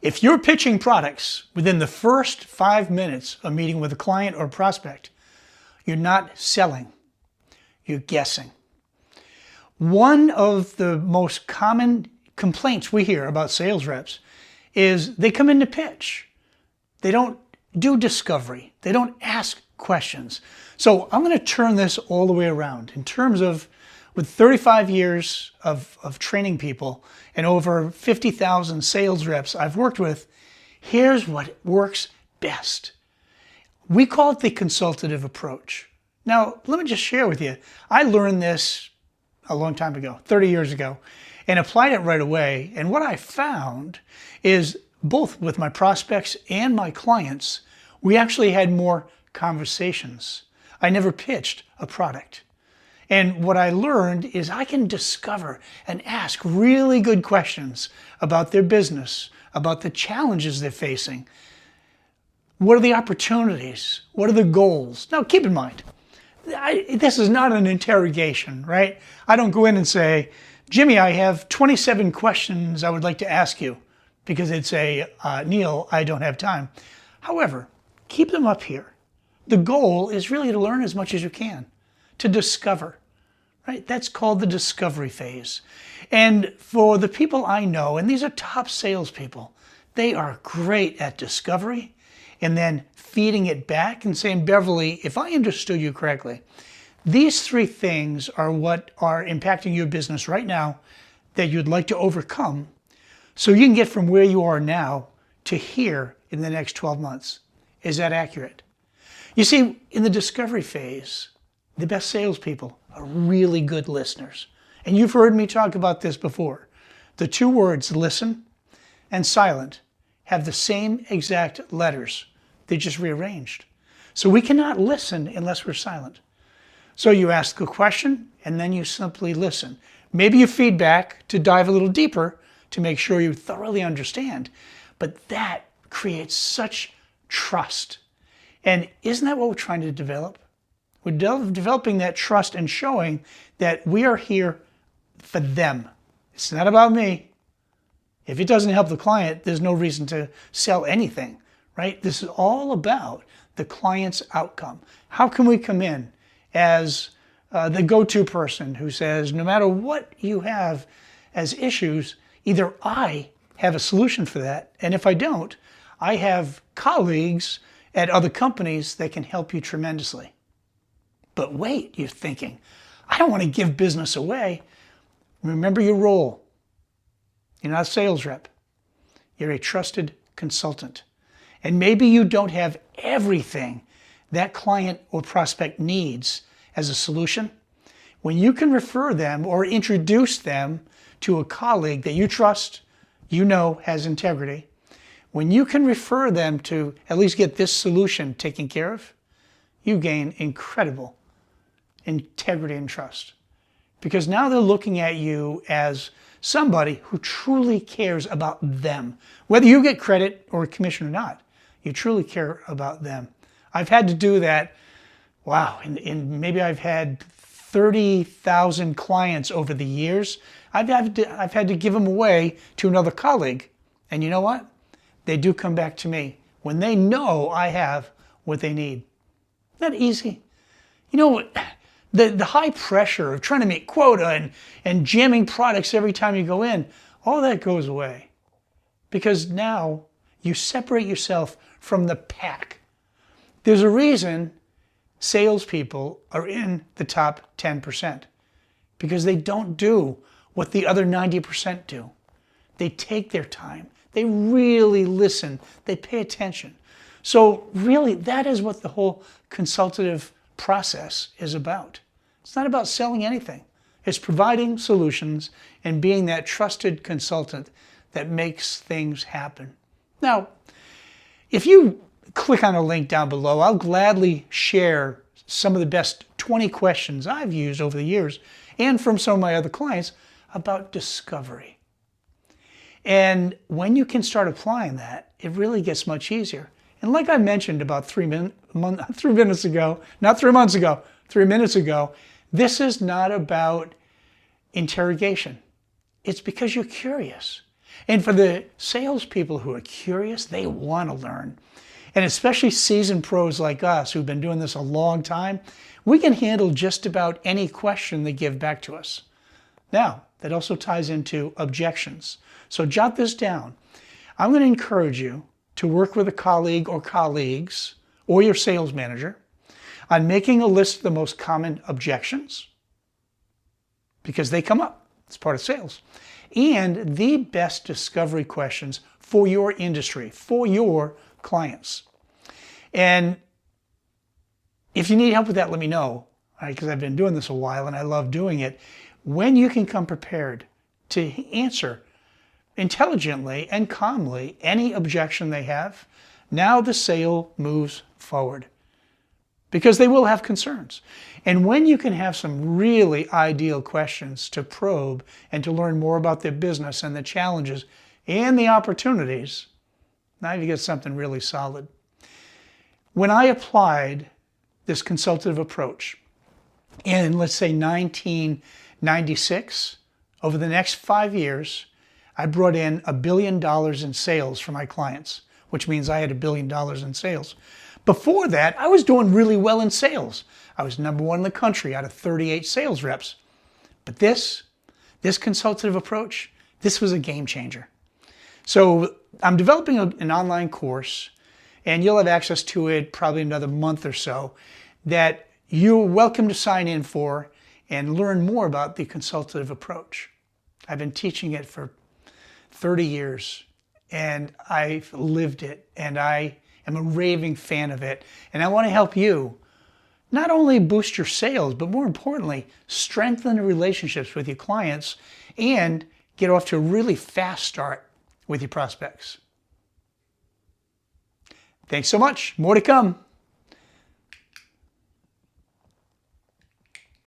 If you're pitching products within the first 5 minutes of meeting with a client or prospect, you're not selling, you're guessing. One of the most common complaints we hear about sales reps is they come in to pitch. They don't do discovery. They don't ask questions. So I'm going to turn this all the way around in terms of, with 35 years of training people and over 50,000 sales reps I've worked with, here's what works best. We call it the consultative approach. Now, let me just share with you. I learned this a long time ago, 30 years ago, and applied it right away. And what I found is both with my prospects and my clients, we actually had more conversations. I never pitched a product. And what I learned is I can discover and ask really good questions about their business, about the challenges they're facing. What are the opportunities? What are the goals? Now, keep in mind, this is not an interrogation, right? I don't go in and say, Jimmy, I have 27 questions I would like to ask you, because it'd say, Neil, I don't have time. However, keep them up here. The goal is really to learn as much as you can, to discover, right? That's called the discovery phase. And for the people I know, and these are top salespeople, they are great at discovery and then feeding it back and saying, Beverly, if I understood you correctly, these three things are what are impacting your business right now that you'd like to overcome so you can get from where you are now to here in the next 12 months. Is that accurate? You see, in the discovery phase, the best salespeople are really good listeners. And you've heard me talk about this before. The two words listen and silent have the same exact letters. They're just rearranged. So we cannot listen unless we're silent. So you ask a question and then you simply listen. Maybe you feedback to dive a little deeper to make sure you thoroughly understand. But that creates such trust. And isn't that what we're trying to develop? We're developing that trust and showing that we are here for them. It's not about me. If it doesn't help the client, there's no reason to sell anything, right? This is all about the client's outcome. How can we come in as the go-to person who says, no matter what you have as issues, either I have a solution for that, and if I don't, I have colleagues at other companies that can help you tremendously. But wait, you're thinking, I don't want to give business away. Remember your role. You're not a sales rep. You're a trusted consultant. And maybe you don't have everything that client or prospect needs as a solution. When you can refer them or introduce them to a colleague that you trust, you know has integrity, when you can refer them to at least get this solution taken care of, you gain incredible integrity and trust. Because now they're looking at you as somebody who truly cares about them. Whether you get credit or commission or not, you truly care about them. I've had to do that, wow, maybe I've had 30,000 clients over the years. I've had to give them away to another colleague. And you know what? They do come back to me when they know I have what they need. Isn't that easy? You know, the high pressure of trying to make quota and jamming products every time you go in, all that goes away. Because now you separate yourself from the pack. There's a reason salespeople are in the top 10%. Because they don't do what the other 90% do. They take their time. They really listen. They pay attention. So really, that is what the whole consultative process is about. It's not about selling anything. It's providing solutions and being that trusted consultant that makes things happen. Now, if you click on a link down below, I'll gladly share some of the best 20 questions I've used over the years and from some of my other clients about discovery. And when you can start applying that, it really gets much easier. And like I mentioned about 3 minutes ago, not 3 months ago, 3 minutes ago, this is not about interrogation. It's because you're curious. And for the salespeople who are curious, they want to learn. And especially seasoned pros like us who've been doing this a long time, we can handle just about any question they give back to us. Now, that also ties into objections. So jot this down. I'm going to encourage you to work with a colleague or colleagues or your sales manager on making a list of the most common objections, because they come up. It's part of sales. And the best discovery questions for your industry, for your clients. And if you need help with that, let me know, because I've been doing this a while and I love doing it. When you can come prepared to answer intelligently and calmly any objection they have, now the sale moves forward, because they will have concerns. And when you can have some really ideal questions to probe and to learn more about their business and the challenges and the opportunities, now you get something really solid. When I applied this consultative approach in, let's say, 1996, over the next 5 years, I brought in $1 billion in sales for my clients, which means I had $1 billion in sales. Before that, I was doing really well in sales. I was #1 in the country out of 38 sales reps. But this consultative approach, this was a game changer. So I'm developing an online course, and you'll have access to it probably another month or so, that you're welcome to sign in for and learn more about the consultative approach. I've been teaching it for 30 years, and I've lived it, and I am a raving fan of it. And I want to help you not only boost your sales, but more importantly, strengthen the relationships with your clients and get off to a really fast start with your prospects. Thanks so much. More to come.